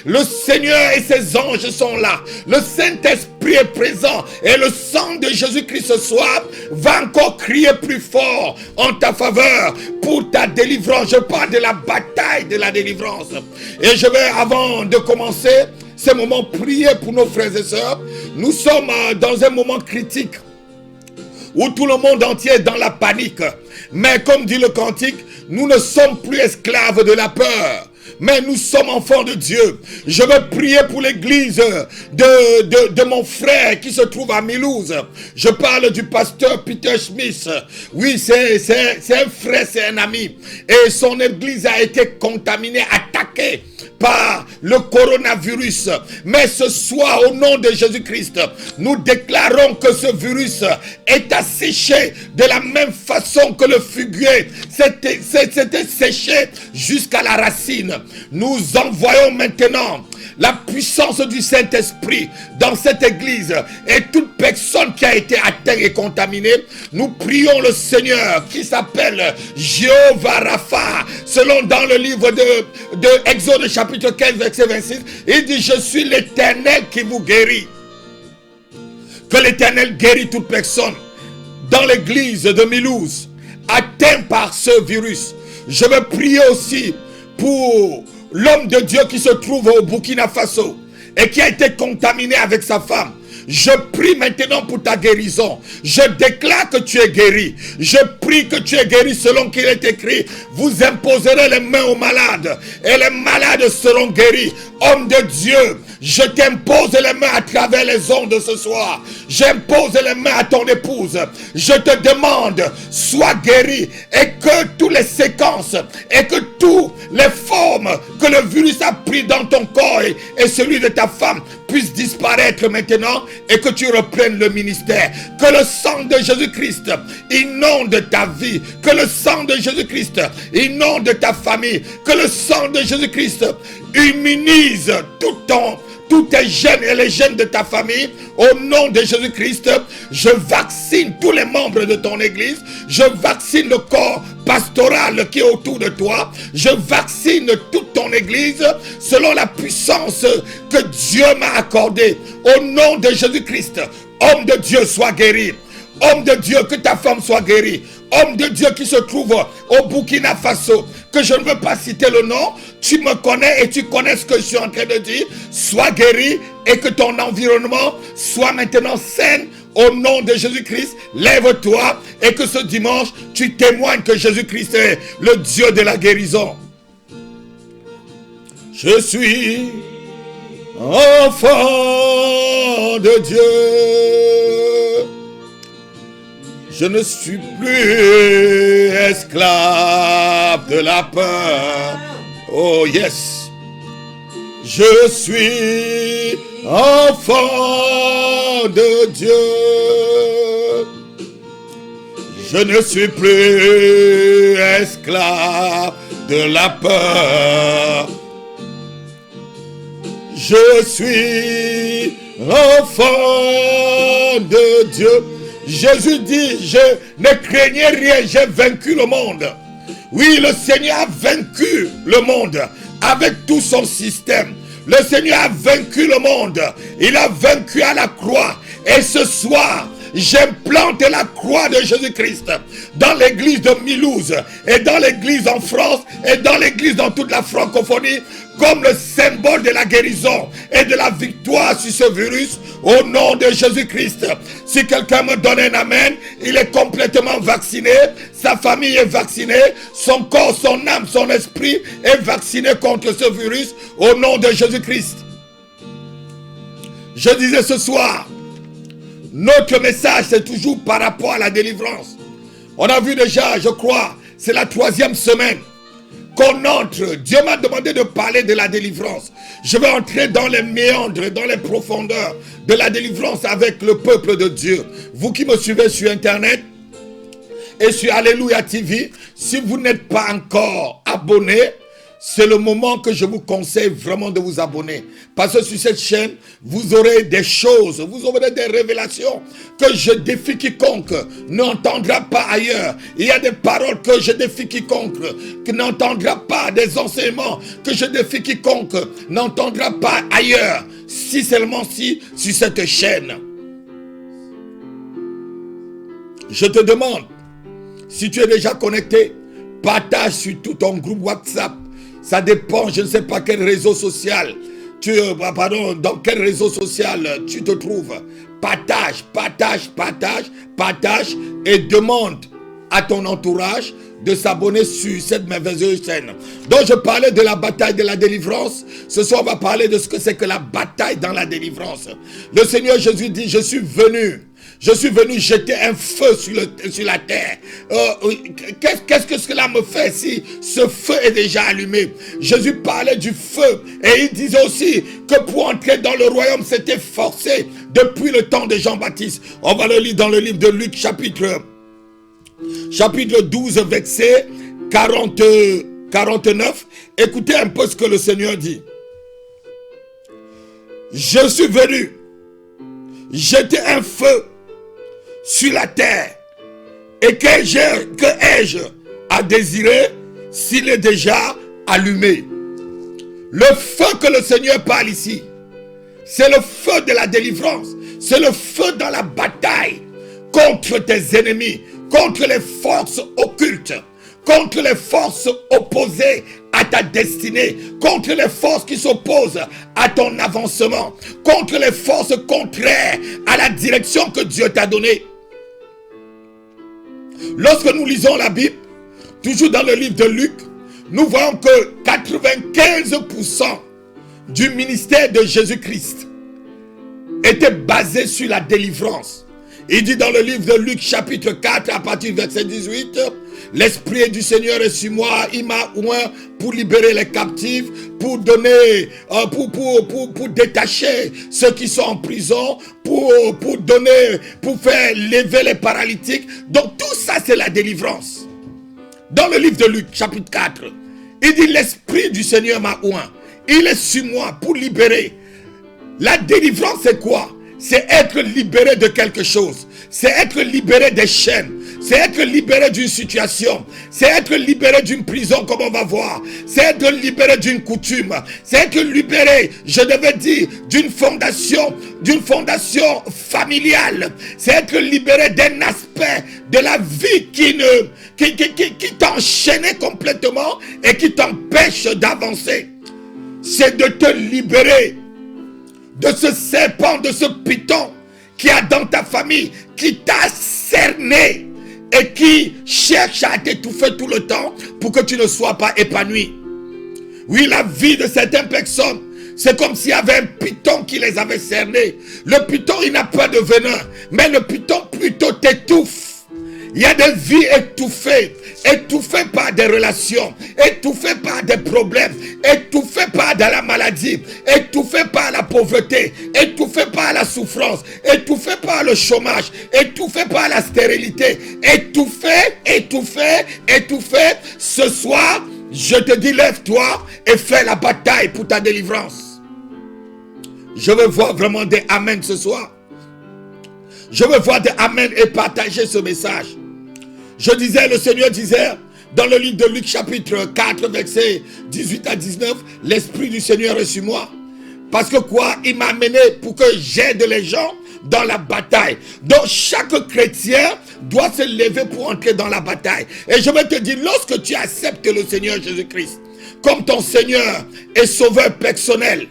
Le Seigneur et ses anges sont là. Le Saint-Esprit est présent. Et le sang de Jésus-Christ ce soir va encore crier plus fort en ta faveur pour ta délivrance. Je parle de la bataille de la délivrance. Et je vais, avant de commencer ce moment, prier pour nos frères et sœurs. Nous sommes dans un moment critique où tout le monde entier est dans la panique. Mais comme dit le cantique, nous ne sommes plus esclaves de la peur, mais nous sommes enfants de Dieu. Je veux prier pour l'église de mon frère qui se trouve à Mulhouse. Je parle du pasteur Peter Smith. Oui, c'est un frère, c'est un ami. Et son église a été contaminée, attaquée par le coronavirus. Mais ce soir, au nom de Jésus-Christ, nous déclarons que ce virus est asséché de la même façon que le figuier s'était séché jusqu'à la racine. Nous envoyons maintenant la puissance du Saint-Esprit dans cette église, et toute personne qui a été atteinte et contaminée, nous prions le Seigneur qui s'appelle Jéhovah Rapha, selon dans le livre de Exode chapitre 15 verset 26, il dit: je suis l'Éternel qui vous guérit. Que l'Éternel guérit toute personne dans l'église de Mulhouse atteinte par ce virus. Je veux prier aussi pour l'homme de Dieu qui se trouve au Burkina Faso et qui a été contaminé avec sa femme. Je prie maintenant pour ta guérison. Je déclare que tu es guéri. Je prie que tu es guéri selon qu'il est écrit: vous imposerez les mains aux malades et les malades seront guéris. Homme de Dieu, je t'impose les mains à travers les ondes ce soir. J'impose les mains à ton épouse. Je te demande, sois guéri, et que toutes les séquences et que toutes les formes que le virus a pris dans ton corps et celui de ta femme puissent disparaître maintenant, et que tu reprennes le ministère. Que le sang de Jésus-Christ inonde ta vie. Que le sang de Jésus-Christ inonde ta famille. Que le sang de Jésus-Christ immunise tous tes gènes et les gènes de ta famille. Au nom de Jésus-Christ, je vaccine tous les membres de ton église. Je vaccine le corps pastoral qui est autour de toi. Je vaccine toute ton église selon la puissance que Dieu m'a accordée. Au nom de Jésus-Christ, homme de Dieu, sois guéri. Homme de Dieu, que ta femme soit guérie. Homme de Dieu qui se trouve au Burkina Faso, que je ne veux pas citer le nom, tu me connais et tu connais ce que je suis en train de dire. Sois guéri et que ton environnement soit maintenant sain. Au nom de Jésus-Christ, lève-toi et que ce dimanche, tu témoignes que Jésus-Christ est le Dieu de la guérison. Je suis enfant de Dieu. Je ne suis plus esclave de la peur. Oh yes. Je suis enfant de Dieu. Je ne suis plus esclave de la peur. Je suis enfant de Dieu. Jésus dit: je ne craignais rien, j'ai vaincu le monde. Oui, le Seigneur a vaincu le monde avec tout son système. Le Seigneur a vaincu le monde. Il a vaincu à la croix. Et ce soir, j'implante la croix de Jésus-Christ dans l'église de Mulhouse et dans l'église en France et dans l'église dans toute la francophonie comme le symbole de la guérison et de la victoire sur ce virus au nom de Jésus-Christ. Si quelqu'un me donne un amen, il est complètement vacciné, sa famille est vaccinée, son corps, son âme, son esprit est vacciné contre ce virus au nom de Jésus-Christ. Je disais ce soir, notre message, c'est toujours par rapport à la délivrance. On a vu déjà, je crois, c'est la 3e semaine qu'on entre. Dieu m'a demandé de parler de la délivrance. Je vais entrer dans les méandres, dans les profondeurs de la délivrance avec le peuple de Dieu. Vous qui me suivez sur Internet et sur Alléluia TV, si vous n'êtes pas encore abonné, c'est le moment que je vous conseille vraiment de vous abonner. Parce que sur cette chaîne, vous aurez des choses, vous aurez des révélations que je défie quiconque n'entendra pas ailleurs. Il y a des paroles que je défie quiconque qui n'entendra pas, des enseignements que je défie quiconque n'entendra pas ailleurs. Si seulement si, sur cette chaîne. Je te demande, si tu es déjà connecté, partage sur tout ton groupe WhatsApp. Ça dépend, je ne sais pas quel réseau social, dans quel réseau social tu te trouves. Partage et demande à ton entourage de s'abonner sur cette merveilleuse chaîne. Donc je parlais de la bataille de la délivrance. Ce soir on va parler de ce que c'est que la bataille dans la délivrance. Le Seigneur Jésus dit, je suis venu jeter un feu sur la terre. Qu'est-ce que cela me fait si ce feu est déjà allumé? Jésus parlait du feu et il disait aussi que pour entrer dans le royaume, c'était forcé depuis le temps de Jean-Baptiste. On va le lire dans le livre de Luc chapitre 12, verset 49. Écoutez un peu ce que le Seigneur dit. Je suis venu jeter un feu sur la terre. Et que ai-je à désirer s'il est déjà allumé? Le feu que le Seigneur parle ici, c'est le feu de la délivrance. C'est le feu dans la bataille contre tes ennemis, contre les forces occultes, contre les forces opposées à ta destinée, contre les forces qui s'opposent à ton avancement, contre les forces contraires à la direction que Dieu t'a donnée. Lorsque nous lisons la Bible, toujours dans le livre de Luc, nous voyons que 95% du ministère de Jésus-Christ était basé sur la délivrance. Il dit dans le livre de Luc chapitre 4 à partir du verset 18, l'Esprit du Seigneur est sur moi, il m'a oint pour libérer les captifs, pour donner, pour détacher ceux qui sont en prison, pour donner, pour faire lever les paralytiques. Donc tout ça c'est la délivrance. Dans le livre de Luc chapitre 4, il dit l'Esprit du Seigneur m'a oint, il est sur moi pour libérer. La délivrance c'est quoi? C'est être libéré de quelque chose. C'est être libéré des chaînes. C'est être libéré d'une situation. C'est être libéré d'une prison comme on va voir. C'est être libéré d'une coutume. C'est être libéré, je devais dire, d'une fondation familiale. C'est être libéré d'un aspect de la vie qui t'enchaîne complètement et qui t'empêche d'avancer. C'est de te libérer de ce serpent, de ce python qui a dans ta famille, qui t'a cerné et qui cherche à t'étouffer tout le temps pour que tu ne sois pas épanoui. Oui, la vie de certaines personnes, c'est comme s'il y avait un python qui les avait cernés. Le python, il n'a pas de venin, mais le python plutôt t'étouffe. Il y a des vies étouffées par des relations, étouffées par des problèmes, étouffées par de la maladie, étouffées par la pauvreté, étouffées par la souffrance, étouffées par le chômage, étouffées par la stérilité, étouffées. Ce soir, je te dis, lève-toi et fais la bataille pour ta délivrance. Je veux voir vraiment des amen ce soir. Je veux voir des amen et partager ce message. Le Seigneur disait dans le livre de Luc chapitre 4 verset 18 à 19, l'Esprit du Seigneur est sur moi. Parce que quoi? Il m'a amené pour que j'aide les gens dans la bataille. Donc chaque chrétien doit se lever pour entrer dans la bataille. Et je vais te dire, lorsque tu acceptes le Seigneur Jésus-Christ comme ton Seigneur et Sauveur personnel,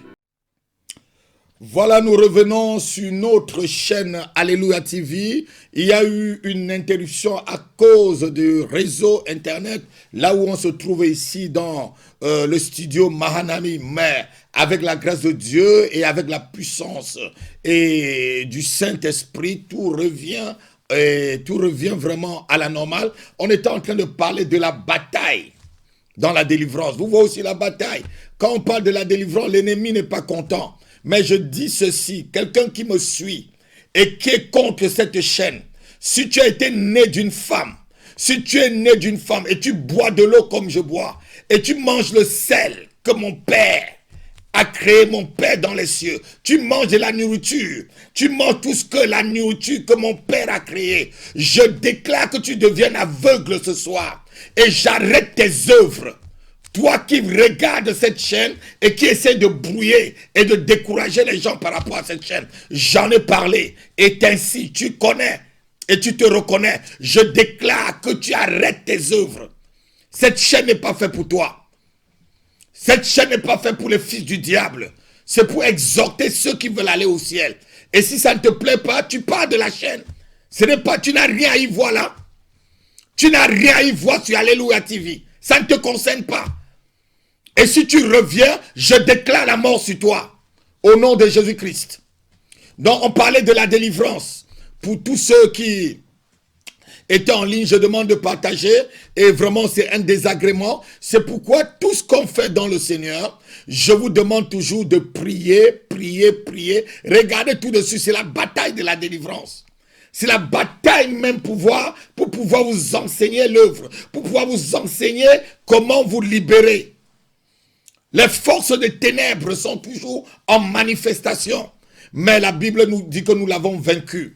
voilà, nous revenons sur notre chaîne Alléluia TV. Il y a eu une interruption à cause du réseau Internet, là où on se trouvait ici dans le studio Mahanami. Mais avec la grâce de Dieu et avec la puissance et du Saint-Esprit, tout revient vraiment à la normale. On était en train de parler de la bataille dans la délivrance. Vous voyez aussi la bataille. Quand on parle de la délivrance, l'ennemi n'est pas content. Mais je dis ceci, quelqu'un qui me suit et qui est contre cette chaîne, si tu as été né d'une femme, si tu es né d'une femme et tu bois de l'eau comme je bois, et tu manges le sel que mon Père a créé, mon Père dans les cieux, tu manges de la nourriture, tu manges tout ce que la nourriture que mon Père a créé, je déclare que tu deviennes aveugle ce soir et j'arrête tes œuvres. Toi qui regardes cette chaîne et qui essaie de brouiller et de décourager les gens par rapport à cette chaîne, j'en ai parlé. Et ainsi, tu connais et tu te reconnais. Je déclare que tu arrêtes tes œuvres. Cette chaîne n'est pas faite pour toi. Cette chaîne n'est pas faite pour les fils du diable. C'est pour exhorter ceux qui veulent aller au ciel. Et si ça ne te plaît pas, tu pars de la chaîne. Ce n'est pas, tu n'as rien à y voir là. Tu n'as rien à y voir sur Alléluia TV. Ça ne te concerne pas. Et si tu reviens, je déclare la mort sur toi. Au nom de Jésus-Christ. Donc on parlait de la délivrance. Pour tous ceux qui étaient en ligne, je demande de partager. Et vraiment c'est un désagrément. C'est pourquoi tout ce qu'on fait dans le Seigneur, je vous demande toujours de prier, prier, prier. Regardez tout dessus, c'est la bataille de la délivrance. C'est la bataille même pour pouvoir vous enseigner l'œuvre. Pour pouvoir vous enseigner comment vous libérer. Les forces des ténèbres sont toujours en manifestation. Mais la Bible nous dit que nous l'avons vaincu.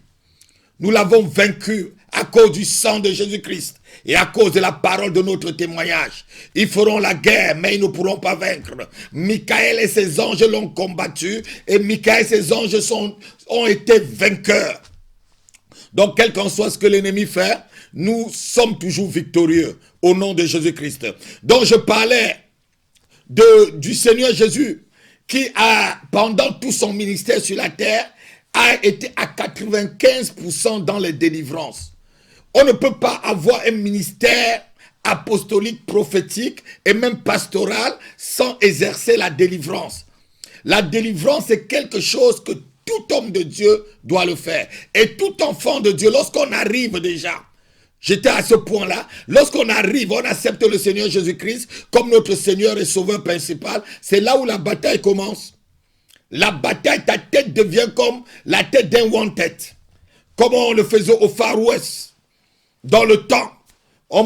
Nous l'avons vaincu à cause du sang de Jésus-Christ et à cause de la parole de notre témoignage. Ils feront la guerre, mais ils ne pourront pas vaincre. Michael et ses anges l'ont combattu et Michael et ses anges ont été vainqueurs. Donc, quel qu'en soit ce que l'ennemi fait, nous sommes toujours victorieux au nom de Jésus-Christ. Donc, je parlais du Seigneur Jésus qui a, pendant tout son ministère sur la terre, a été à 95% dans les délivrances. On ne peut pas avoir un ministère apostolique, prophétique et même pastoral sans exercer la délivrance. La délivrance est quelque chose que tout homme de Dieu doit le faire. Et tout enfant de Dieu, lorsqu'on arrive déjà, j'étais à ce point-là, lorsqu'on arrive, on accepte le Seigneur Jésus-Christ comme notre Seigneur et Sauveur principal, c'est là où la bataille commence. La bataille, ta tête devient comme la tête d'un wanted. Comme on le faisait au Far West. Dans le temps, on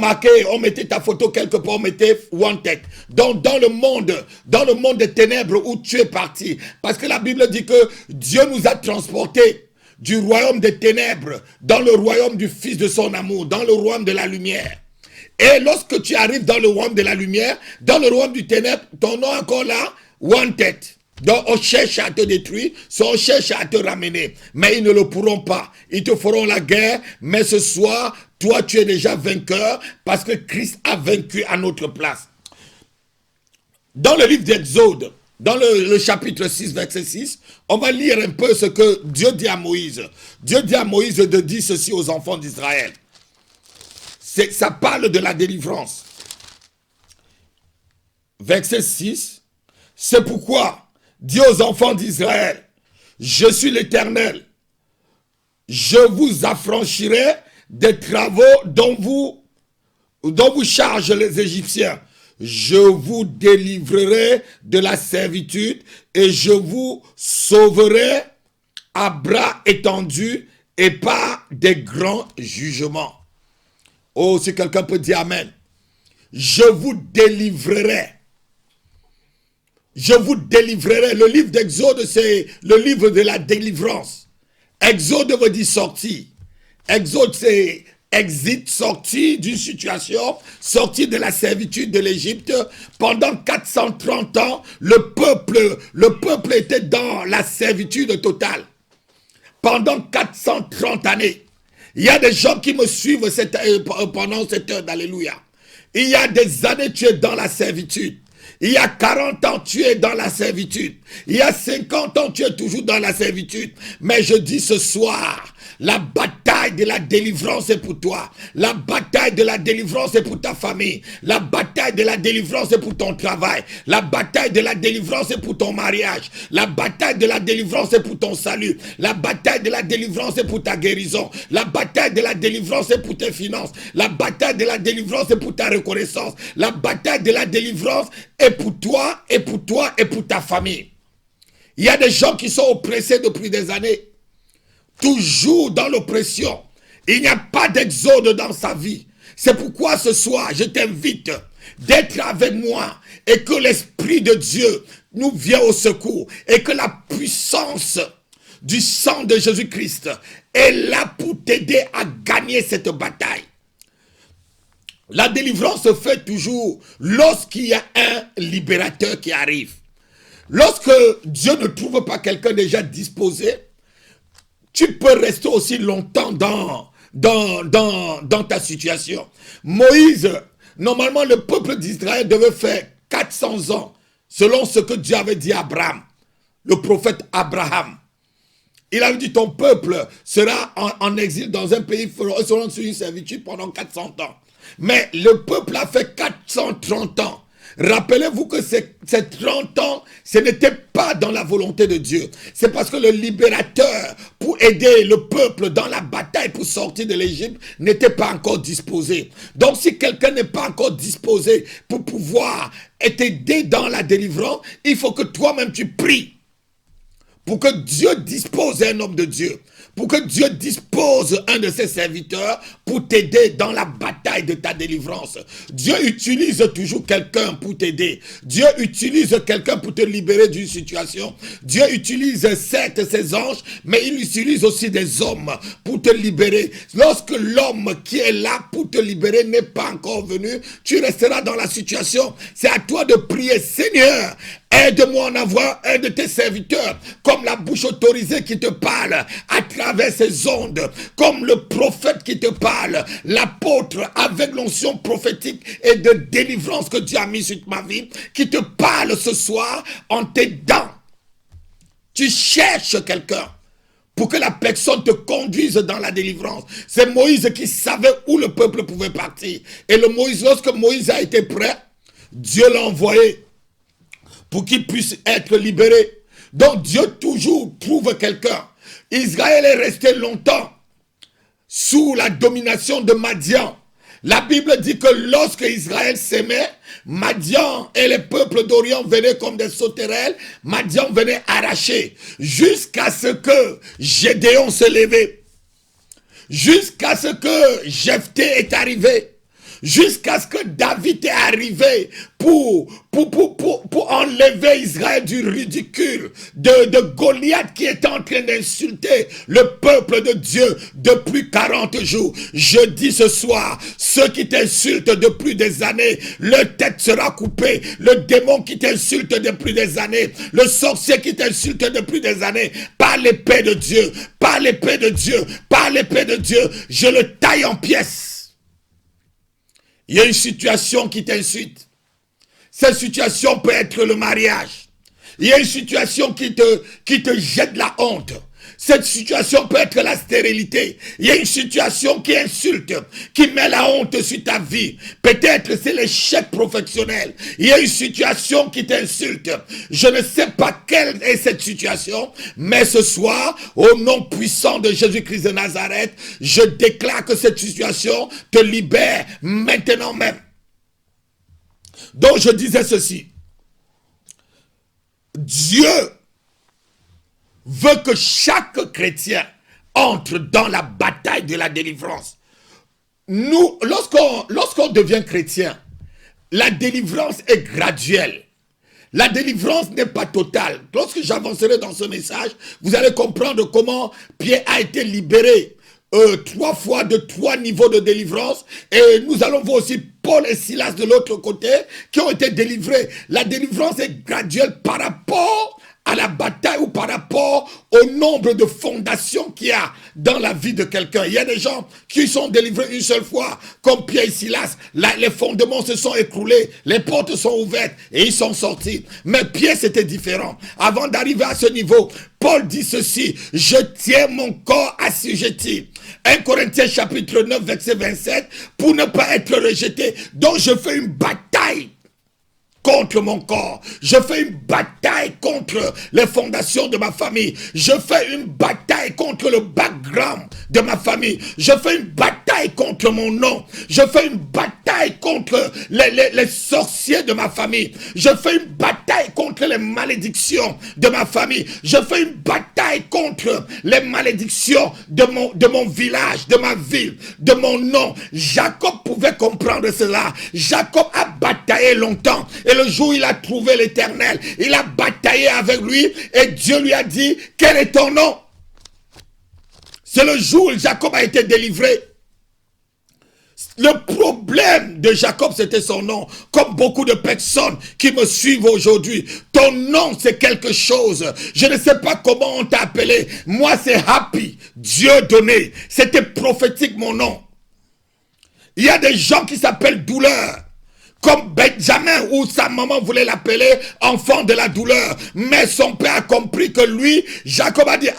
mettait ta photo quelque part, on mettait wanted. Donc dans le monde des ténèbres où tu es parti. Parce que la Bible dit que Dieu nous a transportés du royaume des ténèbres dans le royaume du Fils de son amour, dans le royaume de la lumière. Et lorsque tu arrives dans le royaume de la lumière, dans le royaume du ténèbre, ton nom encore là, wanted. Donc on cherche à te détruire, on cherche à te ramener. Mais ils ne le pourront pas. Ils te feront la guerre, mais ce soir, toi tu es déjà vainqueur parce que Christ a vaincu à notre place. Dans le livre d'Exode, dans le chapitre 6, verset 6, on va lire un peu ce que Dieu dit à Moïse. Dieu dit à Moïse de dire ceci aux enfants d'Israël. Ça parle de la délivrance. Verset 6, c'est pourquoi dis aux enfants d'Israël, je suis l'Éternel, je vous affranchirai des travaux dont vous chargent les Égyptiens. Je vous délivrerai de la servitude et je vous sauverai à bras étendus et par des grands jugements. Oh, si quelqu'un peut dire Amen. Je vous délivrerai. Je vous délivrerai. Le livre d'Exode, c'est le livre de la délivrance. Exode veut dire sortie. Exode, c'est exit, sorti d'une situation, sorti de la servitude de l'Égypte. Pendant 430 ans, le peuple était dans la servitude totale. Pendant 430 années. Il y a des gens qui me suivent pendant cette heure d'Alléluia. Il y a des années, tu es dans la servitude. Il y a 40 ans, tu es dans la servitude. Il y a 50 ans, tu es toujours dans la servitude. Mais je dis ce soir, la bataille bataille de la délivrance est pour toi. La bataille de la délivrance est pour ta famille. La bataille de la délivrance est pour ton travail. La bataille de la délivrance est pour ton mariage. La bataille de la délivrance est pour ton salut. La bataille de la délivrance est pour ta guérison. La bataille de la délivrance est pour tes finances. La bataille de la délivrance est pour ta reconnaissance. La bataille de la délivrance est pour toi, et pour toi, et pour ta famille. Il y a des gens qui sont oppressés depuis des années. Toujours dans l'oppression. Il n'y a pas d'exode dans sa vie. C'est pourquoi ce soir, je t'invite d'être avec moi et que l'Esprit de Dieu nous vienne au secours et que la puissance du sang de Jésus-Christ est là pour t'aider à gagner cette bataille. La délivrance se fait toujours lorsqu'il y a un libérateur qui arrive. Lorsque Dieu ne trouve pas quelqu'un déjà disposé, tu peux rester aussi longtemps dans ta situation. Moïse, normalement le peuple d'Israël devait faire 400 ans, selon ce que Dieu avait dit à Abraham, le prophète Abraham. Il avait dit, ton peuple sera en exil dans un pays, selon une servitude pendant 400 ans. Mais le peuple a fait 430 ans. Rappelez-vous que ces 30 ans, ce n'était pas dans la volonté de Dieu. C'est parce que le libérateur, pour aider le peuple dans la bataille pour sortir de l'Égypte, n'était pas encore disposé. Donc si quelqu'un n'est pas encore disposé pour pouvoir t'aider dans la délivrance, il faut que toi-même tu pries pour que Dieu dispose un homme de Dieu. Pour que Dieu dispose un de ses serviteurs pour t'aider dans la bataille de ta délivrance. Dieu utilise toujours quelqu'un pour t'aider. Dieu utilise quelqu'un pour te libérer d'une situation. Dieu utilise certes ses anges, mais il utilise aussi des hommes pour te libérer. Lorsque l'homme qui est là pour te libérer n'est pas encore venu, tu resteras dans la situation. C'est à toi de prier, Seigneur, aide-moi à en avoir un de tes serviteurs, comme la bouche autorisée qui te parle à travers ces ondes, comme le prophète qui te parle, l'apôtre avec l'onction prophétique et de délivrance que Dieu a mis sur ma vie, qui te parle ce soir en t'aidant. Tu cherches quelqu'un pour que la personne te conduise dans la délivrance. C'est Moïse qui savait où le peuple pouvait partir. Et lorsque Moïse a été prêt, Dieu l'a envoyé pour qu'il puisse être libéré. Donc Dieu toujours trouve quelqu'un. Israël est resté longtemps sous la domination de Madian. La Bible dit que lorsque Israël s'aimait, Madian et les peuples d'Orient venaient comme des sauterelles. Madian venait arracher jusqu'à ce que Gédéon se levait. Jusqu'à ce que Jephthé est arrivé. Jusqu'à ce que David est arrivé pour enlever Israël du ridicule de Goliath qui était en train d'insulter le peuple de Dieu depuis 40 jours. Je dis ce soir, ceux qui t'insultent depuis des années, leur tête sera coupée. Le démon qui t'insulte depuis des années, le sorcier qui t'insulte depuis des années, par l'épée de Dieu, par l'épée de Dieu, par l'épée de Dieu, je le taille en pièces. Il y a une situation qui t'insulte. Cette situation peut être le mariage. Il y a une situation qui te jette la honte. Cette situation peut être la stérilité. Il y a une situation qui insulte, qui met la honte sur ta vie. Peut-être c'est l'échec professionnel. Il y a une situation qui t'insulte. Je ne sais pas quelle est cette situation, mais ce soir, au nom puissant de Jésus-Christ de Nazareth, je déclare que cette situation te libère maintenant même. Donc je disais ceci. Dieu veut que chaque chrétien entre dans la bataille de la délivrance. Nous, lorsqu'on devient chrétien, la délivrance est graduelle. La délivrance n'est pas totale. Lorsque j'avancerai dans ce message, vous allez comprendre comment Pierre a été libéré 3 fois de 3 niveaux de délivrance. Et nous allons voir aussi Paul et Silas de l'autre côté qui ont été délivrés. La délivrance est graduelle par rapport à la bataille ou par rapport au nombre de fondations qu'il y a dans la vie de quelqu'un. Il y a des gens qui sont délivrés une seule fois, comme Pierre et Silas. Là, les fondements se sont écroulés, les portes sont ouvertes et ils sont sortis. Mais Pierre, c'était différent. Avant d'arriver à ce niveau, Paul dit ceci: je tiens mon corps assujetti. 1 Corinthiens chapitre 9 verset 27, pour ne pas être rejeté. Donc je fais une bataille contre mon corps. Je fais une bataille contre les fondations de ma famille. Je fais une bataille contre le background de ma famille. Je fais une bataille contre mon nom. Je fais une bataille contre les sorciers de ma famille. Je fais une bataille contre les malédictions de ma famille. Je fais une bataille contre les malédictions de mon village, de ma ville, de mon nom. Jacob pouvait comprendre cela. Jacob a bataillé longtemps. Et le jour où il a trouvé l'Éternel, il a bataillé avec lui et Dieu lui a dit: quel est ton nom? C'est le jour où Jacob a été délivré. Le problème de Jacob, c'était son nom. Comme beaucoup de personnes qui me suivent aujourd'hui, ton nom, c'est quelque chose. Je ne sais pas comment on t'a appelé. Moi, c'est Happy, Dieu donné. C'était prophétique, mon nom. Il y a des gens qui s'appellent Douleur, comme Benjamin, où sa maman voulait l'appeler enfant de la douleur. Mais son père a compris que lui, Jacob a dit: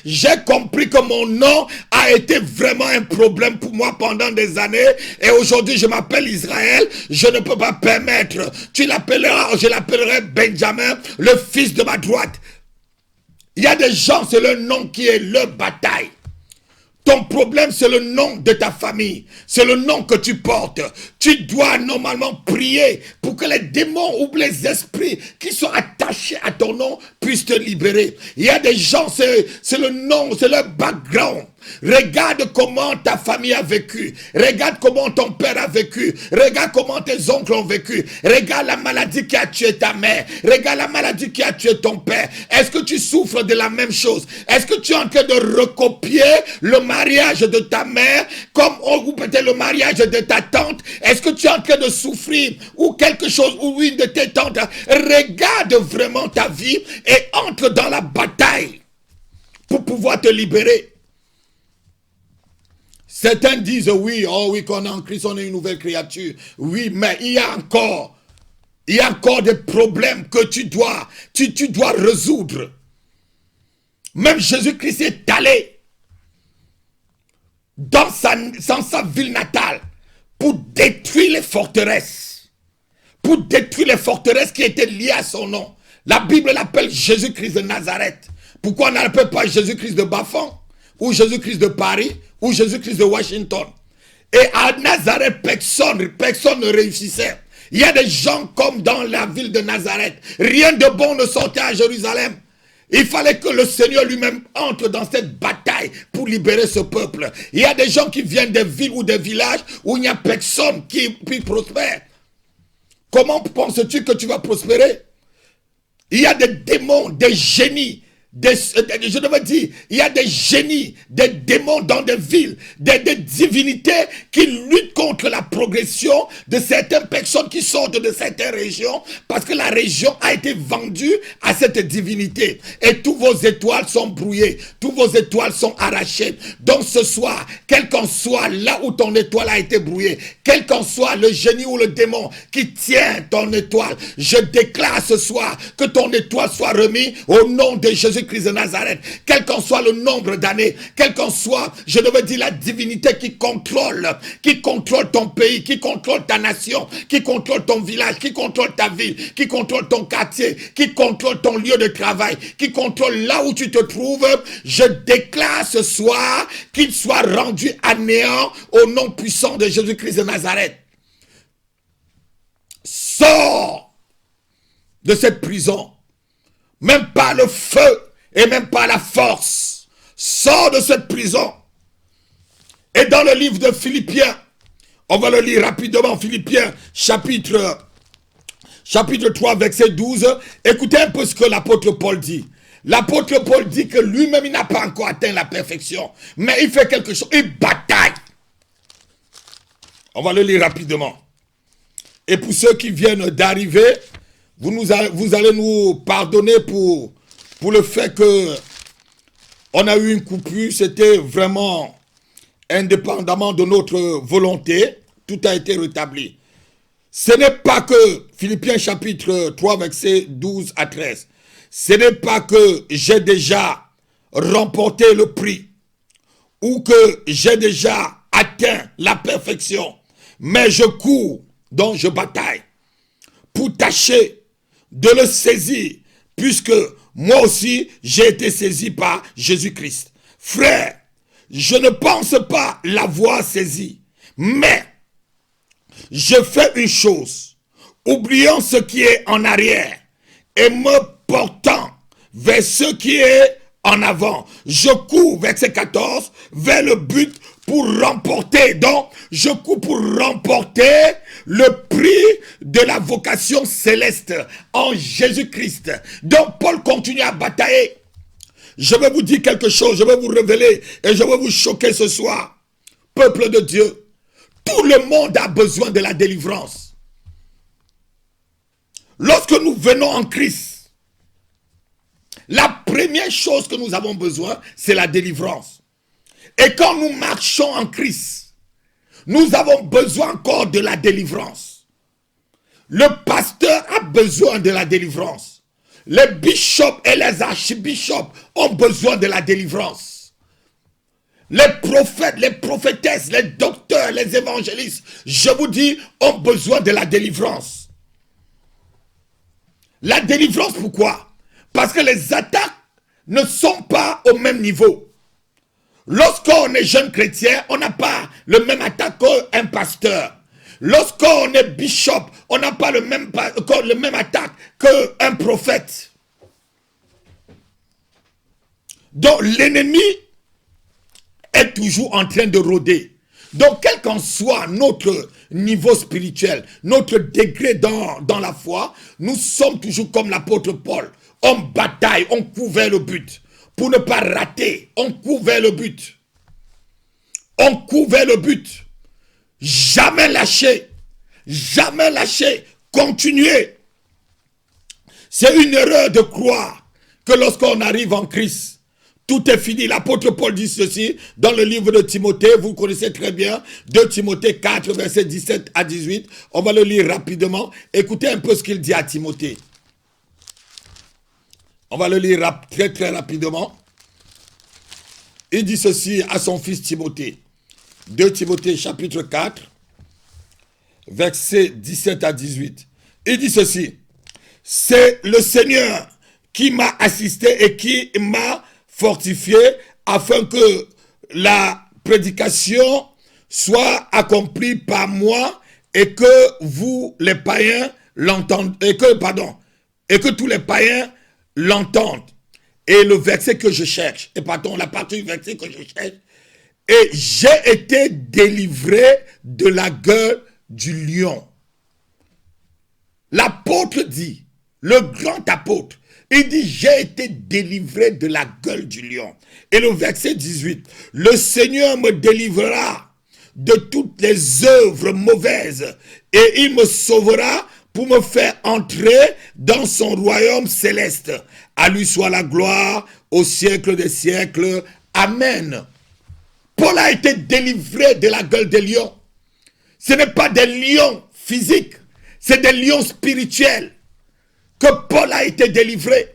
j'ai compris que mon nom a été vraiment un problème pour moi pendant des années. Et aujourd'hui, je m'appelle Israël. Je ne peux pas permettre. Tu l'appelleras, je l'appellerai Benjamin, le fils de ma droite. Il y a des gens, c'est le nom qui est leur bataille. Ton problème, c'est le nom de ta famille. C'est le nom que tu portes. Tu dois normalement prier pour que les démons ou les esprits qui sont attachés à ton nom puissent te libérer. Il y a des gens, c'est le nom, c'est leur background. Regarde comment ta famille a vécu. Regarde comment ton père a vécu. Regarde comment tes oncles ont vécu. Regarde la maladie qui a tué ta mère. Regarde la maladie qui a tué ton père. Est-ce que tu souffres de la même chose? Est-ce que tu es en train de recopier le mariage de ta mère ou peut-être le mariage de ta tante? Est-ce que tu es en train de souffrir ou quelque chose ou une de tes tantes? Regarde vraiment ta vie et entre dans la bataille pour pouvoir te libérer. Certains disent oui, qu'on est en Christ, on est une nouvelle créature. Oui, mais il y a encore des problèmes que tu dois résoudre. Même Jésus-Christ est allé dans sa ville natale pour détruire les forteresses. Pour détruire les forteresses qui étaient liées à son nom. La Bible l'appelle Jésus-Christ de Nazareth. Pourquoi on n'appelle pas Jésus-Christ de Bafan? Ou Jésus-Christ de Paris? Ou Jésus-Christ de Washington? Et à Nazareth, personne ne réussissait. Il y a des gens comme dans la ville de Nazareth. Rien de bon ne sortait à Jérusalem. Il fallait que le Seigneur lui-même entre dans cette bataille pour libérer ce peuple. Il y a des gens qui viennent des villes ou des villages où il n'y a personne qui prospère. Comment penses-tu que tu vas prospérer? Il y a des démons, des génies. Je devais dire, il y a des génies, des démons dans des villes, des divinités qui luttent contre la progression de certaines personnes qui sortent de certaines régions parce que la région a été vendue à cette divinité. Et tous vos étoiles sont brouillées, tous vos étoiles sont arrachées. Donc ce soir, quel qu'en soit là où ton étoile a été brouillée, quel qu'en soit le génie ou le démon qui tient ton étoile, je déclare ce soir que ton étoile soit remise au nom de Jésus-Christ de Nazareth, quel qu'en soit le nombre d'années, quel qu'en soit, je devais dire, la divinité qui contrôle ton pays, qui contrôle ta nation, qui contrôle ton village, qui contrôle ta ville, qui contrôle ton quartier, qui contrôle ton lieu de travail, qui contrôle là où tu te trouves, je déclare ce soir qu'il soit rendu à néant au nom puissant de Jésus-Christ de Nazareth. Sors de cette prison, même pas le feu et même pas la force. Sors de cette prison. Et dans le livre de Philippiens, on va le lire rapidement, Philippiens chapitre 3 verset 12. Écoutez un peu ce que l'apôtre Paul dit. L'apôtre Paul dit que lui-même il n'a pas encore atteint la perfection, mais il fait quelque chose, il bataille. On va le lire rapidement. Et pour ceux qui viennent d'arriver, vous allez nous pardonner pour le fait que on a eu une coupure. C'était vraiment indépendamment de notre volonté. Tout a été rétabli. Ce n'est pas que, Philippiens chapitre 3, versets 12 à 13, ce n'est pas que j'ai déjà remporté le prix ou que j'ai déjà atteint la perfection, mais je cours, donc je bataille pour tâcher de le saisir, puisque moi aussi j'ai été saisi par Jésus-Christ. Frère, je ne pense pas l'avoir saisi, mais je fais une chose, oubliant ce qui est en arrière et me portant vers ce qui est en avant. Je cours, verset 14, vers le but pour remporter. Donc, je cours pour remporter le prix de la vocation céleste en Jésus-Christ. Donc, Paul continue à batailler. Je vais vous dire quelque chose, je vais vous révéler et je vais vous choquer ce soir. Peuple de Dieu, tout le monde a besoin de la délivrance. Lorsque nous venons en Christ, la première chose que nous avons besoin, c'est la délivrance. Et quand nous marchons en Christ, nous avons besoin encore de la délivrance. Le pasteur a besoin de la délivrance. Les bishops et les archibishops ont besoin de la délivrance. Les prophètes, les prophétesses, les docteurs, les évangélistes, je vous dis, ont besoin de la délivrance. La délivrance, pourquoi? Parce que les attaques ne sont pas au même niveau. Lorsqu'on est jeune chrétien, on n'a pas le même attaque qu'un pasteur. Lorsqu'on est bishop, on n'a pas le même attaque qu'un prophète. Donc l'ennemi est toujours en train de rôder. Donc quel qu'en soit notre niveau spirituel, notre degré dans la foi, nous sommes toujours comme l'apôtre Paul. On bataille, on court vers le but. Pour ne pas rater, on court vers le but. On court vers le but. Jamais lâcher. Jamais lâcher. Continuer. C'est une erreur de croire que lorsqu'on arrive en Christ, tout est fini. L'apôtre Paul dit ceci dans le livre de Timothée. Vous connaissez très bien. 2 Timothée 4, versets 17 à 18. On va le lire rapidement. Écoutez un peu ce qu'il dit à Timothée. On va le lire très très rapidement. Il dit ceci à son fils Timothée. 2 Timothée chapitre 4, versets 17 à 18. Il dit ceci. C'est le Seigneur qui m'a assisté et qui m'a fortifié afin que la prédication soit accomplie par moi et que vous les païens l'entendent et que tous les païens l'entendent. Et le verset que je cherche, la partie du verset que je cherche, et j'ai été délivré de la gueule du lion. L'apôtre dit, le grand apôtre, il dit, j'ai été délivré de la gueule du lion. Et le verset 18, le Seigneur me délivrera de toutes les œuvres mauvaises et il me sauvera pour me faire entrer dans son royaume céleste. À lui soit la gloire au siècle des siècles. Amen. Paul a été délivré de la gueule des lions. Ce n'est pas des lions physiques, c'est des lions spirituels que Paul a été délivré.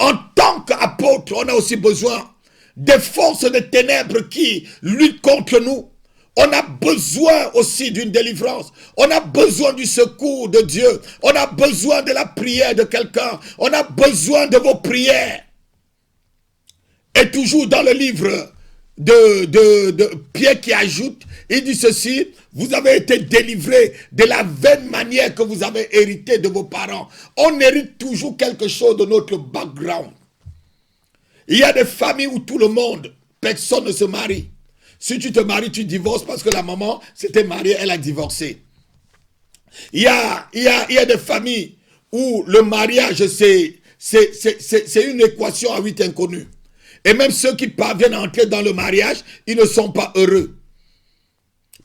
En tant qu'apôtre, on a aussi besoin des forces de ténèbres qui luttent contre nous. On a besoin aussi d'une délivrance. On a besoin du secours de Dieu. On a besoin de la prière de quelqu'un. On a besoin de vos prières. Et toujours dans le livre de Pierre qui ajoute, il dit ceci, vous avez été délivrés de la vaine manière que vous avez hérité de vos parents. On hérite toujours quelque chose de notre background. Il y a des familles où tout le monde, personne ne se marie. Si tu te maries, tu divorces parce que la maman s'était mariée, elle a divorcé. Il y a des familles où le mariage, c'est une équation à 8 inconnus. Et même ceux qui parviennent à entrer dans le mariage, ils ne sont pas heureux.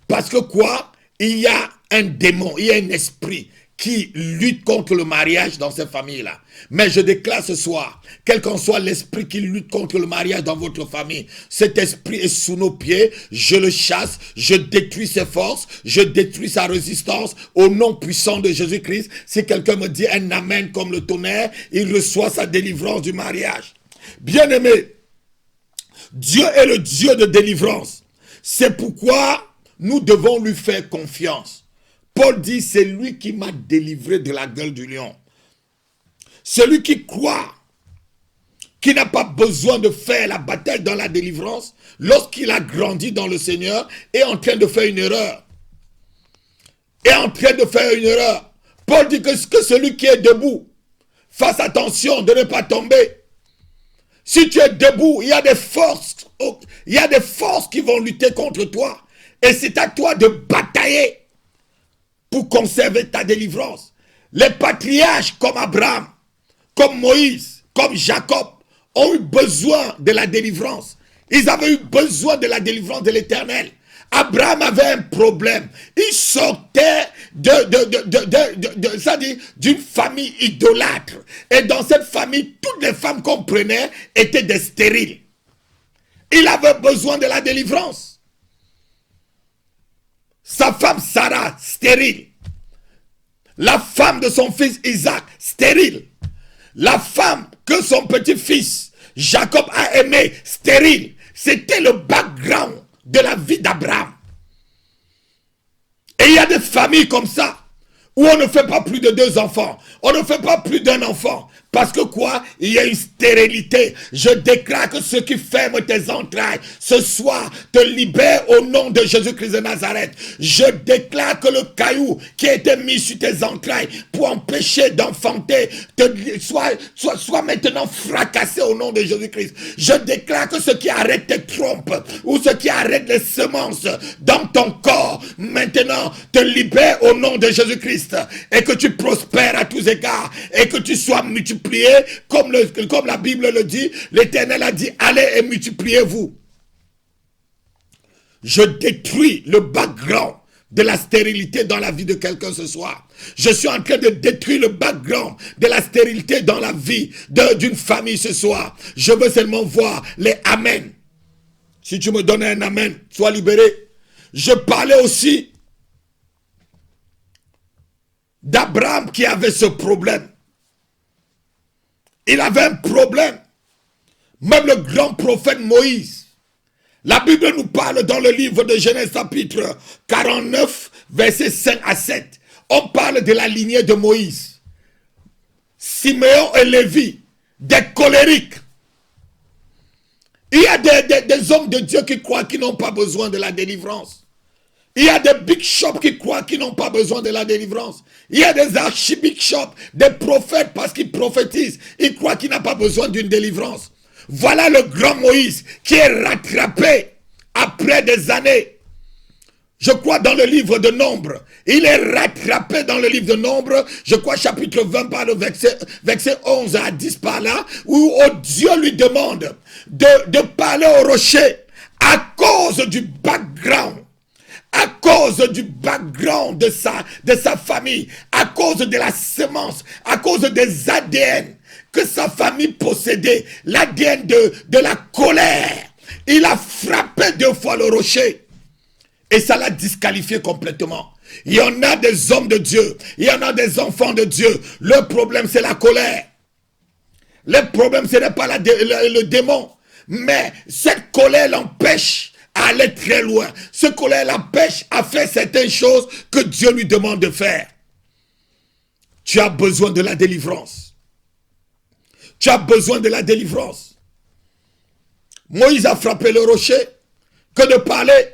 Parce que quoi? Il y a un démon, il y a un esprit qui lutte contre le mariage dans ces familles-là. Mais je déclare ce soir, quel qu'en soit l'esprit qui lutte contre le mariage dans votre famille, cet esprit est sous nos pieds, je le chasse, je détruis ses forces, je détruis sa résistance au nom puissant de Jésus-Christ. Si quelqu'un me dit un amen comme le tonnerre, il reçoit sa délivrance du mariage. Bien-aimé, Dieu est le Dieu de délivrance. C'est pourquoi nous devons lui faire confiance. Paul dit, c'est lui qui m'a délivré de la gueule du lion. Celui qui croit, qui n'a pas besoin de faire la bataille dans la délivrance, lorsqu'il a grandi dans le Seigneur, est en train de faire une erreur. Est en train de faire une erreur. Paul dit que celui qui est debout, fasse attention de ne pas tomber. Si tu es debout, il y a des forces qui vont lutter contre toi. Et c'est à toi de batailler pour conserver ta délivrance. Les patriarches comme Abraham, comme Moïse, comme Jacob, ont eu besoin de la délivrance. Ils avaient eu besoin de la délivrance de l'Éternel. Abraham avait un problème. Il sortait d'une famille idolâtre. Et dans cette famille, toutes les femmes qu'on prenait étaient des stériles. Il avait besoin de la délivrance. Sa femme Sarah, stérile. La femme de son fils Isaac, stérile. La femme que son petit-fils Jacob a aimée, stérile. C'était le background de la vie d'Abraham. Et il y a des familles comme ça, où on ne fait pas plus de 2 enfants. On ne fait pas plus d'1 enfant. Parce que quoi? Il y a une stérilité. Je déclare que ce qui ferme tes entrailles, ce soir, te libère au nom de Jésus-Christ de Nazareth. Je déclare que le caillou qui a été mis sur tes entrailles pour empêcher d'enfanter, soit maintenant fracassé au nom de Jésus-Christ. Je déclare que ce qui arrête tes trompes, ou ce qui arrête les semences dans ton corps, maintenant te libère au nom de Jésus-Christ. Et que tu prospères à tous égards, et que tu sois multiplié. Comme la Bible le dit, l'Éternel a dit, allez et multipliez-vous. Je détruis le background de la stérilité dans la vie de quelqu'un ce soir. Je suis en train de détruire le background de la stérilité dans la vie d'une famille ce soir. Je veux seulement voir les amen. Si tu me donnes un amen, sois libéré. Je parlais aussi d'Abraham qui avait ce problème. Il avait un problème. Même le grand prophète Moïse. La Bible nous parle dans le livre de Genèse chapitre 49, versets 5 à 7. On parle de la lignée de Moïse. Siméon et Lévi, des colériques. Il y a des hommes de Dieu qui croient qu'ils n'ont pas besoin de la délivrance. Il y a des big shops qui croient qu'ils n'ont pas besoin de la délivrance. Il y a des archi-big shops, des prophètes parce qu'ils prophétisent. Ils croient qu'ils n'ont pas besoin d'une délivrance. Voilà le grand Moïse qui est rattrapé après des années. Je crois dans le livre de Nombre. Il est rattrapé dans le livre de Nombre. Je crois chapitre 20 par le verset 11 à 10 par là. Où Dieu lui demande de parler au rocher à cause du background. À cause du background de sa famille, à cause de la semence, à cause des ADN que sa famille possédait, l'ADN de la colère. Il a frappé 2 fois le rocher et ça l'a disqualifié complètement. Il y en a des hommes de Dieu, il y en a des enfants de Dieu. Le problème c'est la colère. Le problème ce n'est pas le démon, mais cette colère l'empêche à aller très loin. Ce colère l'empêche à faire certaines choses que Dieu lui demande de faire. Tu as besoin de la délivrance. Tu as besoin de la délivrance. Moïse a frappé le rocher. Que de parler,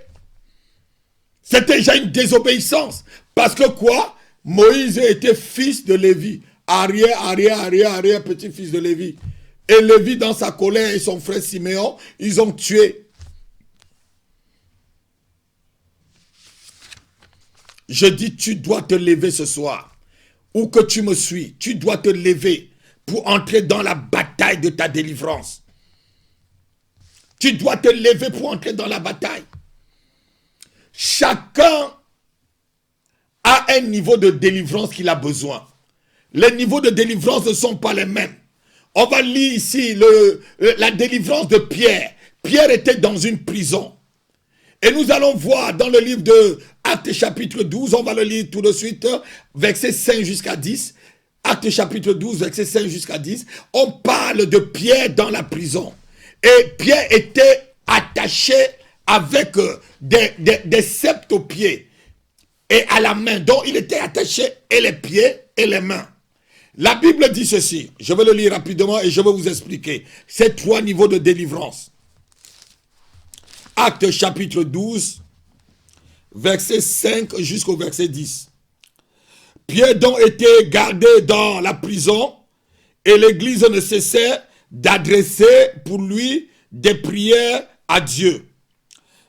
c'était déjà une désobéissance. Parce que quoi? Moïse était fils de Lévi. Arrière, petit-fils de Lévi. Et Lévi, dans sa colère, et son frère Siméon, ils ont tué. Je dis, tu dois te lever ce soir. Où que tu me suis, tu dois te lever pour entrer dans la bataille de ta délivrance. Tu dois te lever pour entrer dans la bataille. Chacun a a un niveau de délivrance qu'il a besoin. Les niveaux de délivrance ne sont pas les mêmes. On va lire ici la délivrance de Pierre. Pierre était dans une prison. Et nous allons voir dans le livre de Actes chapitre 12, on va le lire tout de suite, versets 5 jusqu'à 10. Actes chapitre 12, versets 5 jusqu'à 10. On parle de Pierre dans la prison. Et Pierre était attaché avec des sceptres aux pieds et à la main. Donc il était attaché et les pieds et les mains. La Bible dit ceci. Je vais le lire rapidement et je vais vous expliquer. Ces 3 niveaux de délivrance. Actes chapitre 12, verset 5 jusqu'au verset 10. Pierre donc était gardé dans la prison et l'église ne cessait d'adresser pour lui des prières à Dieu.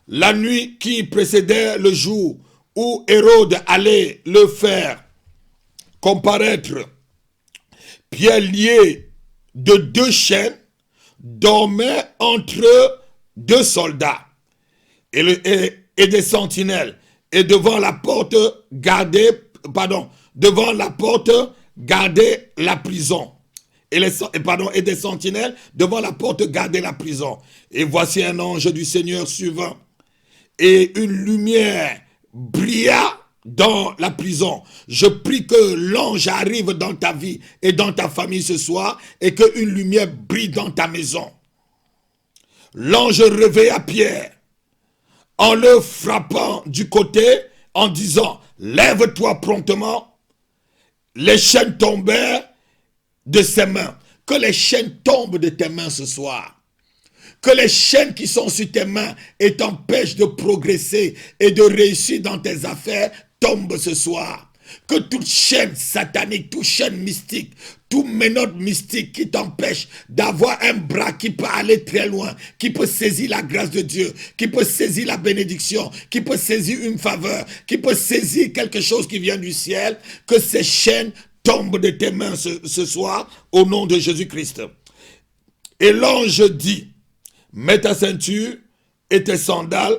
La nuit qui précédait le jour où Hérode allait le faire comparaître, Pierre, lié de 2 chaînes, dormait entre 2 soldats et des sentinelles, et devant la porte gardait la prison. Et des sentinelles devant la porte gardaient la prison. Et voici un ange du Seigneur suivant. Et une lumière brilla dans la prison. Je prie que l'ange arrive dans ta vie et dans ta famille ce soir et qu'une lumière brille dans ta maison. L'ange réveilla Pierre en le frappant du côté en disant « Lève-toi promptement ». Les chaînes tombèrent de ses mains. Que les chaînes tombent de tes mains ce soir. Que les chaînes qui sont sur tes mains et t'empêchent de progresser et de réussir dans tes affaires tombent ce soir. Que toute chaîne satanique, toute chaîne mystique, tout ménode mystique qui t'empêche d'avoir un bras qui peut aller très loin, qui peut saisir la grâce de Dieu, qui peut saisir la bénédiction, qui peut saisir une faveur, qui peut saisir quelque chose qui vient du ciel, que ces chaînes tombent de tes mains ce soir au nom de Jésus-Christ. Et l'ange dit, mets ta ceinture et tes sandales,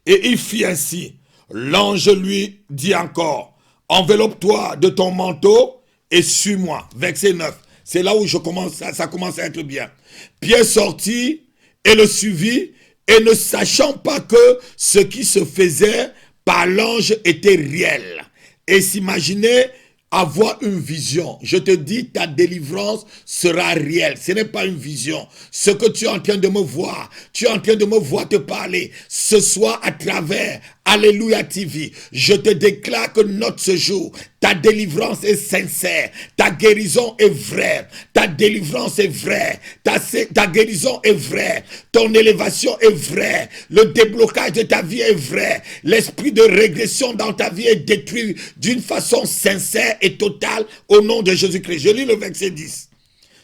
et il fit ainsi. L'ange lui dit encore, enveloppe-toi de ton manteau et suis-moi. Verset 9. C'est là où ça commence à être bien. Pierre sortit et le suivit, et ne sachant pas que ce qui se faisait par l'ange était réel. Et s'imaginait avoir une vision. Je te dis, ta délivrance sera réelle. Ce n'est pas une vision. Ce que tu es en train de me voir, tu es en train de me voir te parler ce soir à travers Alléluia TV. Je te déclare que notre séjour, ta délivrance est sincère, ta guérison est vraie, ta délivrance est vraie, ta guérison est vraie, ton élévation est vraie, le déblocage de ta vie est vrai, l'esprit de régression dans ta vie est détruit d'une façon sincère et totale au nom de Jésus-Christ. Je lis le verset 10.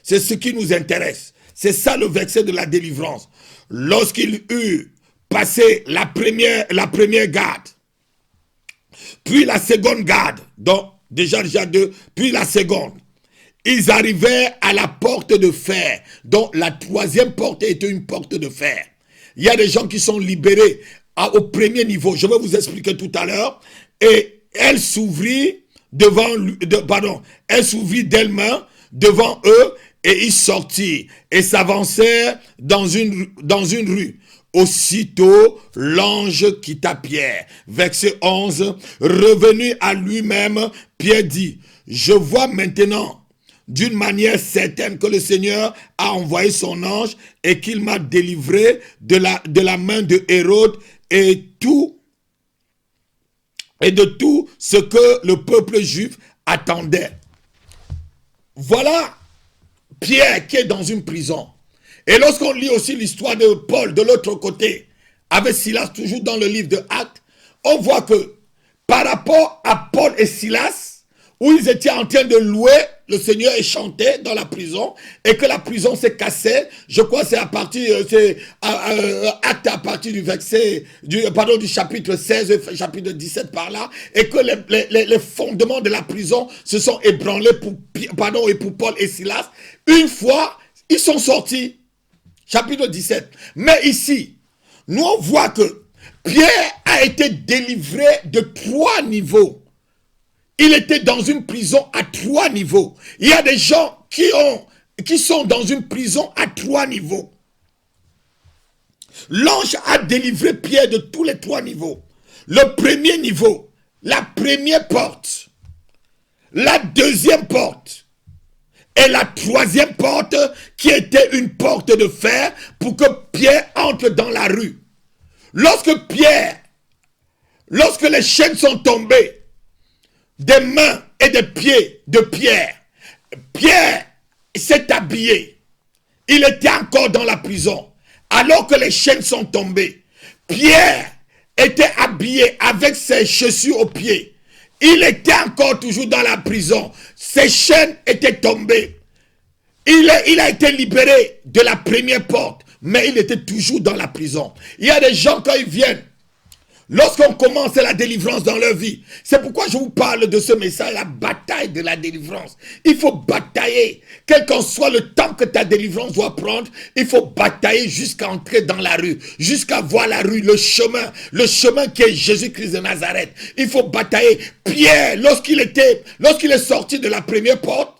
C'est ce qui nous intéresse. C'est ça le verset de la délivrance. Lorsqu'il eut passé la première garde, puis la seconde garde, donc déjà 2, puis la seconde, ils arrivaient à la porte de fer, donc la 3e porte était une porte de fer. Il y a des gens qui sont libérés au premier niveau, je vais vous expliquer tout à l'heure, et elle s'ouvrit elle s'ouvrit d'elle-même devant eux, et ils sortirent et s'avancèrent dans une rue. Aussitôt, l'ange quitta Pierre. Verset 11. Revenu à lui-même, Pierre dit, je vois maintenant d'une manière certaine que le Seigneur a envoyé son ange et qu'il m'a délivré de la main de Hérode et de tout ce que le peuple juif attendait. Voilà Pierre qui est dans une prison. Et lorsqu'on lit aussi l'histoire de Paul de l'autre côté, avec Silas, toujours dans le livre de Actes, on voit que par rapport à Paul et Silas, où ils étaient en train de louer le Seigneur et chanter dans la prison, et que la prison s'est cassée, je crois que c'est Actes à partir du du chapitre 16, chapitre 17 par là, et que les fondements de la prison se sont ébranlés pour Paul et Silas. Une fois, ils sont sortis. Chapitre 17. Mais ici, nous on voit que Pierre a été délivré de 3 niveaux il était dans une prison à 3 niveaux. Il y a des gens qui sont dans une prison à 3 niveaux. L'ange a délivré Pierre de tous les 3 niveaux. Le premier niveau, la première porte, la deuxième porte et la troisième porte qui était une porte de fer pour que Pierre entre dans la rue. Lorsque les chaînes sont tombées des mains et des pieds de Pierre, Pierre s'est habillé. Il était encore dans la prison. Alors que les chaînes sont tombées, Pierre était habillé avec ses chaussures aux pieds. Il était encore toujours dans la prison. Ses chaînes étaient tombées. Il a été libéré de la première porte, mais il était toujours dans la prison. Il y a des gens quand ils viennent, lorsqu'on commence la délivrance dans leur vie, c'est pourquoi je vous parle de ce message, la bataille de la délivrance. Il faut batailler, quel qu'en soit le temps que ta délivrance doit prendre, il faut batailler jusqu'à entrer dans la rue, jusqu'à voir la rue, le chemin qui est Jésus-Christ de Nazareth. Il faut batailler. Pierre, lorsqu'il est sorti de la première porte,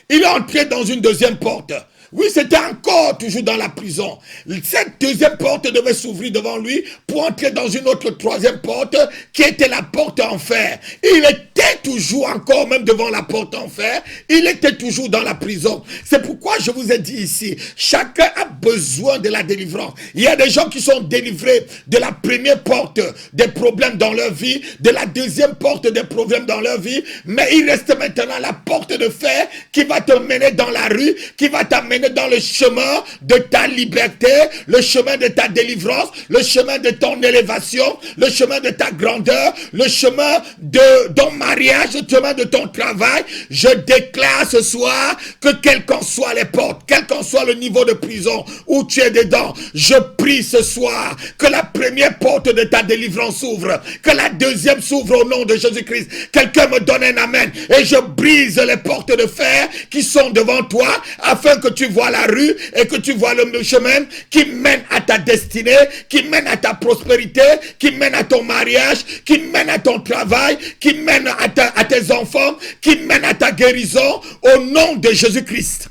il est entré dans une deuxième porte. Oui, c'était encore toujours dans la prison. Cette deuxième porte devait s'ouvrir devant lui pour entrer dans une autre troisième porte qui était la porte en fer. Il était toujours encore même devant la porte en fer. Il était toujours dans la prison. C'est pourquoi je vous ai dit ici, chacun a besoin de la délivrance. Il y a des gens qui sont délivrés de la première porte des problèmes dans leur vie, de la deuxième porte des problèmes dans leur vie, mais il reste maintenant la porte de fer qui va te mener dans la rue, qui va t'amener dans le chemin de ta liberté, le chemin de ta délivrance, le chemin de ton élévation, le chemin de ta grandeur, le chemin de ton mariage, le chemin de ton travail. Je déclare ce soir que quelles qu'en soient les portes, quel qu'en soit le niveau de prison où tu es dedans, je prie ce soir que la première porte de ta délivrance s'ouvre, que la deuxième s'ouvre au nom de Jésus-Christ. Quelqu'un me donne un amen et je brise les portes de fer qui sont devant toi afin que tu vois la rue et que tu vois le chemin qui mène à ta destinée, qui mène à ta prospérité, qui mène à ton mariage, qui mène à ton travail, qui mène à tes enfants, qui mène à ta guérison au nom de Jésus-Christ.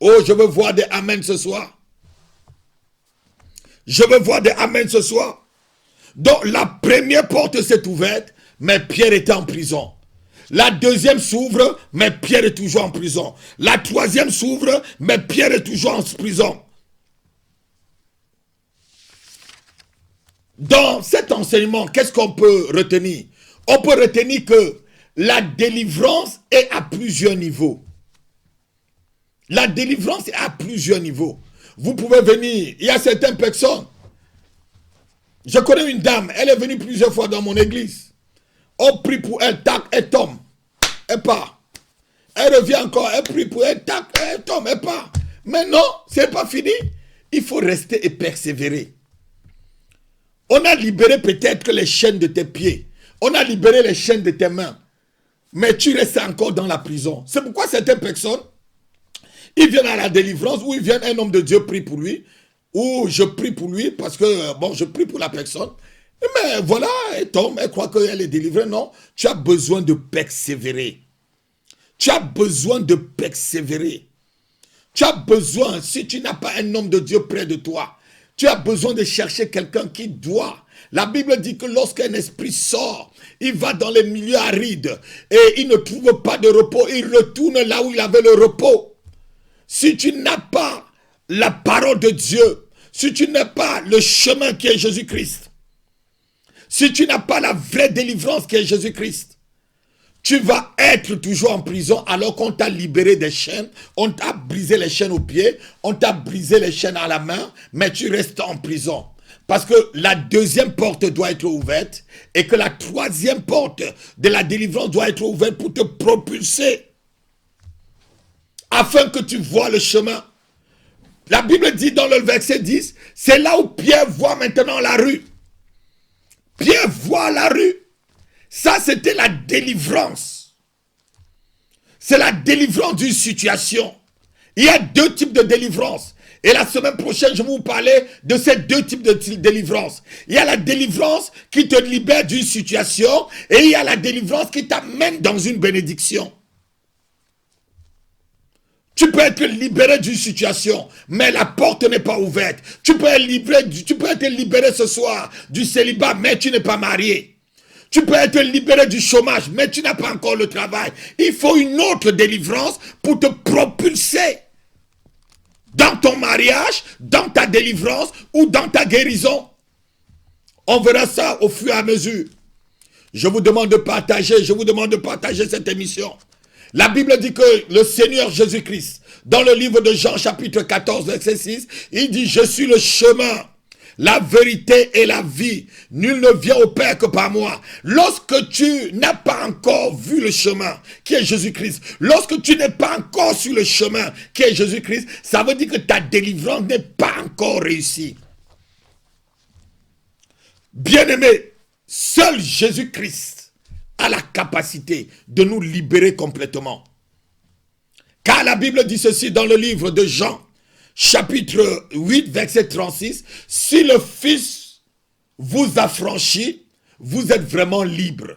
Oh, je veux voir des amen ce soir. Je veux voir des amen ce soir. Donc la première porte s'est ouverte, mais Pierre était en prison. La deuxième s'ouvre, mais Pierre est toujours en prison. La troisième s'ouvre, mais Pierre est toujours en prison. Dans cet enseignement, qu'est-ce qu'on peut retenir? On peut retenir que la délivrance est à plusieurs niveaux. La délivrance est à plusieurs niveaux. Vous pouvez venir, il y a certaines personnes. Je connais une dame, elle est venue plusieurs fois dans mon église. On prie pour elle, tac, elle tombe. Elle part. Elle revient encore, elle prie pour elle, tac, elle tombe, elle part. Mais non, c'est pas fini. Il faut rester et persévérer. On a libéré peut-être les chaînes de tes pieds. On a libéré les chaînes de tes mains. Mais tu restes encore dans la prison. C'est pourquoi certaines personnes, ils viennent à la délivrance, ou ils viennent, un homme de Dieu prie pour lui, ou je prie pour lui, parce que, bon, je prie pour la personne. Mais voilà, elle tombe, elle croit qu'elle est délivrée. Non, tu as besoin de persévérer. Tu as besoin de persévérer. Tu as besoin, si tu n'as pas un homme de Dieu près de toi, tu as besoin de chercher quelqu'un qui doit. La Bible dit que lorsqu'un esprit sort, il va dans les milieux arides et il ne trouve pas de repos. Il retourne là où il avait le repos. Si tu n'as pas la parole de Dieu, si tu n'as pas le chemin qui est Jésus-Christ, si tu n'as pas la vraie délivrance qui est Jésus-Christ, tu vas être toujours en prison alors qu'on t'a libéré des chaînes, on t'a brisé les chaînes aux pieds, on t'a brisé les chaînes à la main, mais tu restes en prison. Parce que la deuxième porte doit être ouverte et que la troisième porte de la délivrance doit être ouverte pour te propulser afin que tu vois le chemin. La Bible dit dans le verset 10, c'est là où Pierre voit maintenant la rue. Pierre voit la rue. Ça, c'était la délivrance. C'est la délivrance d'une situation. Il y a deux types de délivrance. Et la semaine prochaine, je vais vous parler de ces deux types de délivrance. Il y a la délivrance qui te libère d'une situation et il y a la délivrance qui t'amène dans une bénédiction. Tu peux être libéré d'une situation, mais la porte n'est pas ouverte. Tu peux être libéré ce soir du célibat, mais tu n'es pas marié. Tu peux être libéré du chômage, mais tu n'as pas encore le travail. Il faut une autre délivrance pour te propulser dans ton mariage, dans ta délivrance ou dans ta guérison. On verra ça au fur et à mesure. Je vous demande de partager cette émission. La Bible dit que le Seigneur Jésus-Christ, dans le livre de Jean chapitre 14, verset 6, il dit « Je suis le chemin, la vérité et la vie. Nul ne vient au Père que par moi. » Lorsque tu n'as pas encore vu le chemin, qui est Jésus-Christ, lorsque tu n'es pas encore sur le chemin, qui est Jésus-Christ, ça veut dire que ta délivrance n'est pas encore réussie. Bien-aimé, seul Jésus-Christ a la capacité de nous libérer complètement. Car la Bible dit ceci dans le livre de Jean, chapitre 8, verset 36, « Si le Fils vous affranchit, vous êtes vraiment libre. »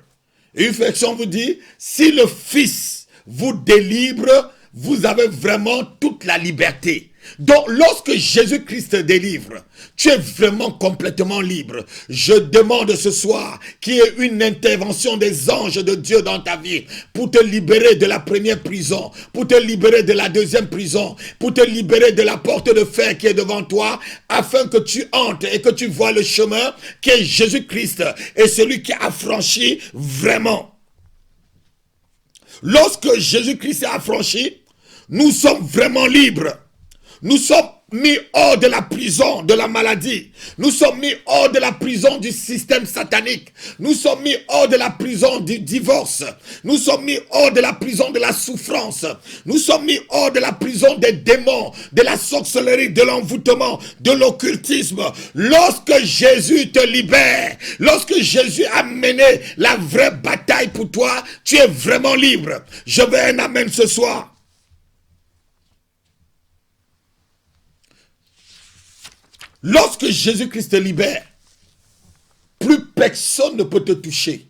Et une version vous dit, « Si le Fils vous délivre, vous avez vraiment toute la liberté. » Donc, lorsque Jésus-Christ te délivre, tu es vraiment complètement libre. Je demande ce soir qu'il y ait une intervention des anges de Dieu dans ta vie pour te libérer de la première prison, pour te libérer de la deuxième prison, pour te libérer de la porte de fer qui est devant toi, afin que tu entres et que tu vois le chemin qui est Jésus-Christ et celui qui a franchi vraiment. Lorsque Jésus-Christ est affranchi, nous sommes vraiment libres. Nous sommes mis hors de la prison de la maladie. Nous sommes mis hors de la prison du système satanique. Nous sommes mis hors de la prison du divorce. Nous sommes mis hors de la prison de la souffrance. Nous sommes mis hors de la prison des démons, de la sorcellerie, de l'envoûtement, de l'occultisme. Lorsque Jésus te libère, lorsque Jésus a mené la vraie bataille pour toi, tu es vraiment libre. Je veux un amen ce soir. Lorsque Jésus-Christ te libère, plus personne ne peut te toucher.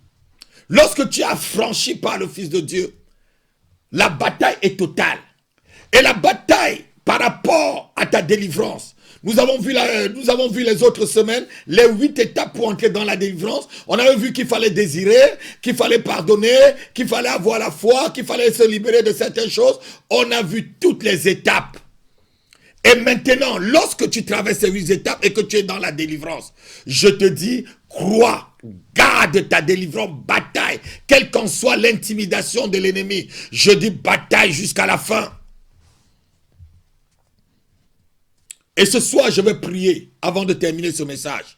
Lorsque tu es affranchi par le Fils de Dieu, la bataille est totale. Et la bataille par rapport à ta délivrance, nous avons vu les autres semaines, les 8 étapes pour entrer dans la délivrance. On avait vu qu'il fallait désirer, qu'il fallait pardonner, qu'il fallait avoir la foi, qu'il fallait se libérer de certaines choses. On a vu toutes les étapes. Et maintenant, lorsque tu traverses ces 8 étapes et que tu es dans la délivrance, je te dis, crois, garde ta délivrance, bataille, quelle qu'en soit l'intimidation de l'ennemi. Je dis bataille jusqu'à la fin. Et ce soir, je vais prier avant de terminer ce message.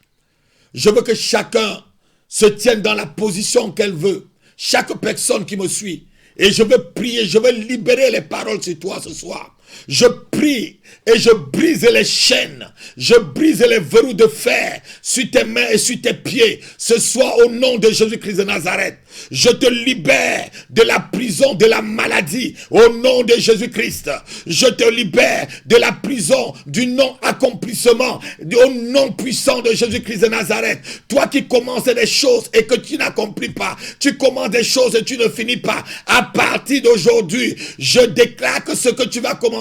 Je veux que chacun se tienne dans la position qu'elle veut. Chaque personne qui me suit. Et je veux prier, je veux libérer les paroles sur toi ce soir. Je prie et je brise les chaînes, je brise les verrous de fer sur tes mains et sur tes pieds. Ce soir, au nom de Jésus-Christ de Nazareth, je te libère de la prison de la maladie. Au nom de Jésus-Christ, je te libère de la prison du non-accomplissement. Au nom puissant de Jésus-Christ de Nazareth. Toi qui commences des choses et que tu n'accomplis pas, tu commences des choses et tu ne finis pas. À partir d'aujourd'hui, je déclare que ce que tu vas commencer,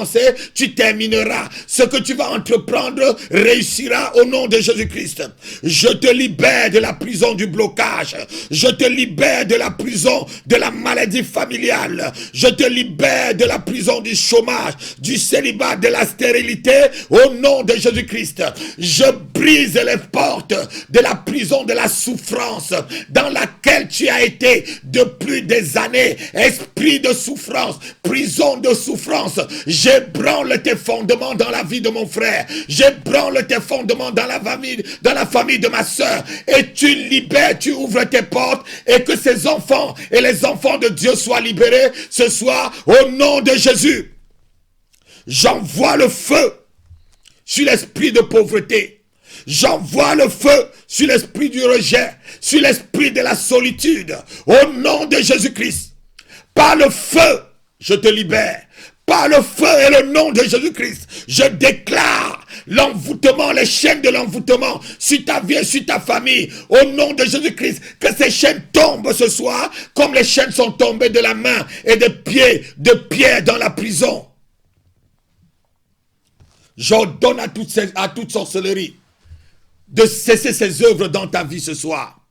tu termineras. Ce que tu vas entreprendre réussira au nom de Jésus-Christ. Je te libère de la prison du blocage. Je te libère de la prison de la maladie familiale. Je te libère de la prison du chômage, du célibat, de la stérilité au nom de Jésus-Christ. Je brise les portes de la prison de la souffrance dans laquelle tu as été depuis des années. Esprit de souffrance, prison de souffrance. J'ébranle tes fondements dans la vie de mon frère. J'ébranle tes fondements dans la famille de ma soeur. Et tu libères, tu ouvres tes portes et que ces enfants et les enfants de Dieu soient libérés ce soir au nom de Jésus. J'envoie le feu sur l'esprit de pauvreté. J'envoie le feu sur l'esprit du rejet, sur l'esprit de la solitude, au nom de Jésus-Christ. Par le feu, je te libère. par le feu et le nom de Jésus-Christ, je déclare l'envoûtement, les chaînes de l'envoûtement sur ta vie et sur ta famille. Au nom de Jésus-Christ, que ces chaînes tombent ce soir, comme les chaînes sont tombées de la main et des pieds de Pierre dans la prison. J'ordonne à toute sorcellerie de cesser ses œuvres dans ta vie ce soir.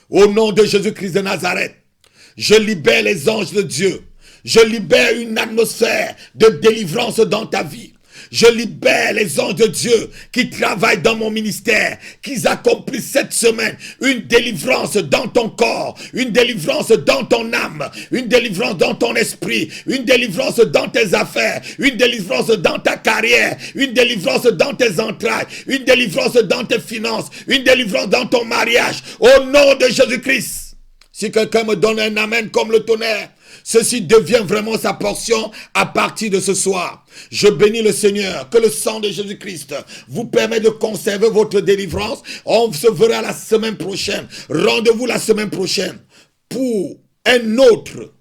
Au nom de Jésus-Christ de Nazareth, je libère les anges de Dieu. Je libère une atmosphère de délivrance dans ta vie. Je libère les anges de Dieu qui travaillent dans mon ministère, qu'ils accomplissent cette semaine une délivrance dans ton corps, une délivrance dans ton âme, une délivrance dans ton esprit, une délivrance dans tes affaires, une délivrance dans ta carrière, une délivrance dans tes entrailles, une délivrance dans tes finances, une délivrance dans ton mariage, au nom de Jésus-Christ. Si quelqu'un me donne un amen comme le tonnerre, ceci devient vraiment sa portion à partir de ce soir. Je bénis le Seigneur, que le sang de Jésus-Christ vous permet de conserver votre délivrance. On se verra la semaine prochaine. Rendez-vous la semaine prochaine pour un autre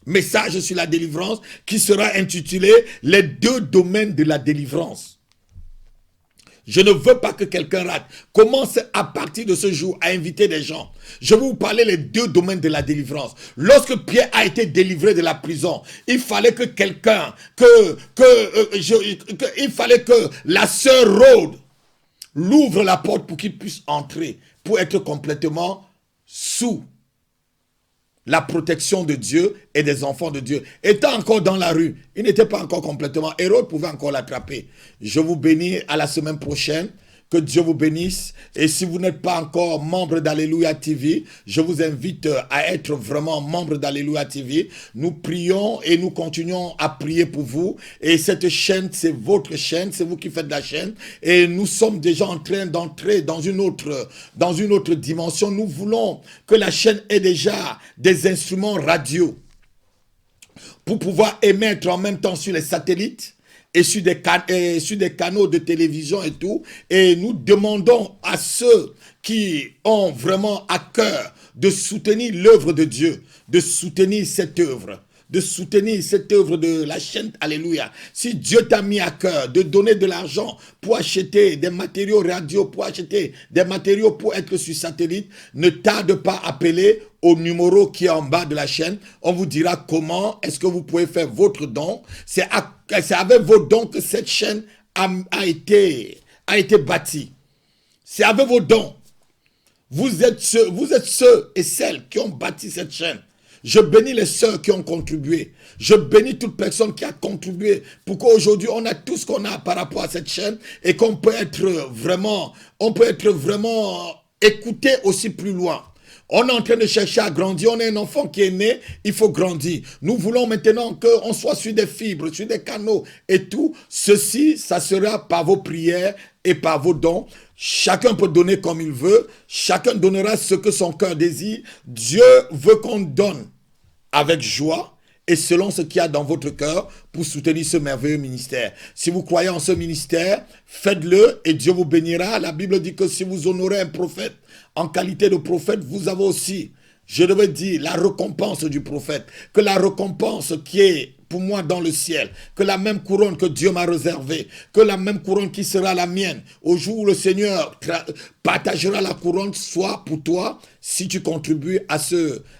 message sur la délivrance qui sera intitulé « Les 2 domaines de la délivrance ». Je ne veux pas que quelqu'un rate. Commence à partir de ce jour à inviter des gens. Je vais vous parler les 2 domaines de la délivrance. Lorsque Pierre a été délivré de la prison, il fallait que quelqu'un, il fallait que la sœur Rhodes l'ouvre la porte pour qu'il puisse entrer, pour être complètement sous la protection de Dieu et des enfants de Dieu. Étant encore dans la rue, il n'était pas encore complètement. Hérode pouvait encore l'attraper. Je vous bénis à la semaine prochaine. Que Dieu vous bénisse. Et si vous n'êtes pas encore membre d'Alléluia TV, je vous invite à être vraiment membre d'Alléluia TV. Nous prions et nous continuons à prier pour vous. Et cette chaîne, c'est votre chaîne. C'est vous qui faites la chaîne. Et nous sommes déjà en train d'entrer dans une autre dimension. Nous voulons que la chaîne ait déjà des instruments radio pour pouvoir émettre en même temps sur les satellites et sur des canaux de télévision et tout. Et nous demandons à ceux qui ont vraiment à cœur de soutenir l'œuvre de Dieu, de soutenir cette œuvre de la chaîne Alléluia. Si Dieu t'a mis à cœur de donner de l'argent pour acheter des matériaux radio, pour acheter des matériaux pour être sur satellite, ne tarde pas à appeler au numéro qui est en bas de la chaîne. On vous dira comment est-ce que vous pouvez faire votre don. C'est avec vos dons que cette chaîne a été bâtie. C'est avec vos dons. Vous êtes ceux et celles qui ont bâti cette chaîne. Je bénis les sœurs qui ont contribué. Je bénis toute personne qui a contribué pour qu'aujourd'hui on a tout ce qu'on a par rapport à cette chaîne et qu'on peut être vraiment écouté aussi plus loin. On est en train de chercher à grandir. On est un enfant qui est né, il faut grandir. Nous voulons maintenant qu'on soit sur des fibres, sur des canaux et tout. Ceci, ça sera par vos prières et par vos dons. Chacun peut donner comme il veut. Chacun donnera ce que son cœur désire. Dieu veut qu'on donne avec joie et selon ce qu'il y a dans votre cœur pour soutenir ce merveilleux ministère. Si vous croyez en ce ministère, faites-le et Dieu vous bénira. La Bible dit que si vous honorez un prophète en qualité de prophète, vous avez aussi, je devais dire, la récompense du prophète. Que la récompense qui est pour moi dans le ciel, que la même couronne que Dieu m'a réservée, que la même couronne qui sera la mienne, au jour où le Seigneur partagera la couronne, soit pour toi, si tu contribues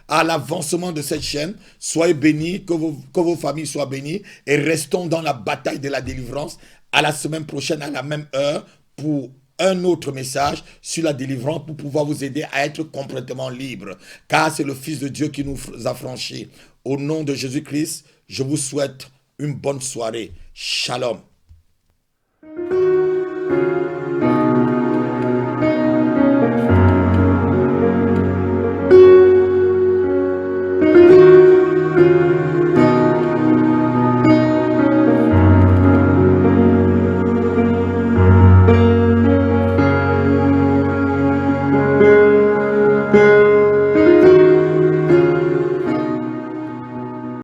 à l'avancement de cette chaîne. Soyez bénis, que vos familles soient bénies, et restons dans la bataille de la délivrance. À la semaine prochaine, à la même heure, pour un autre message sur la délivrance pour pouvoir vous aider à être complètement libre. Car c'est le Fils de Dieu qui nous a franchis. Au nom de Jésus-Christ, je vous souhaite une bonne soirée. Shalom.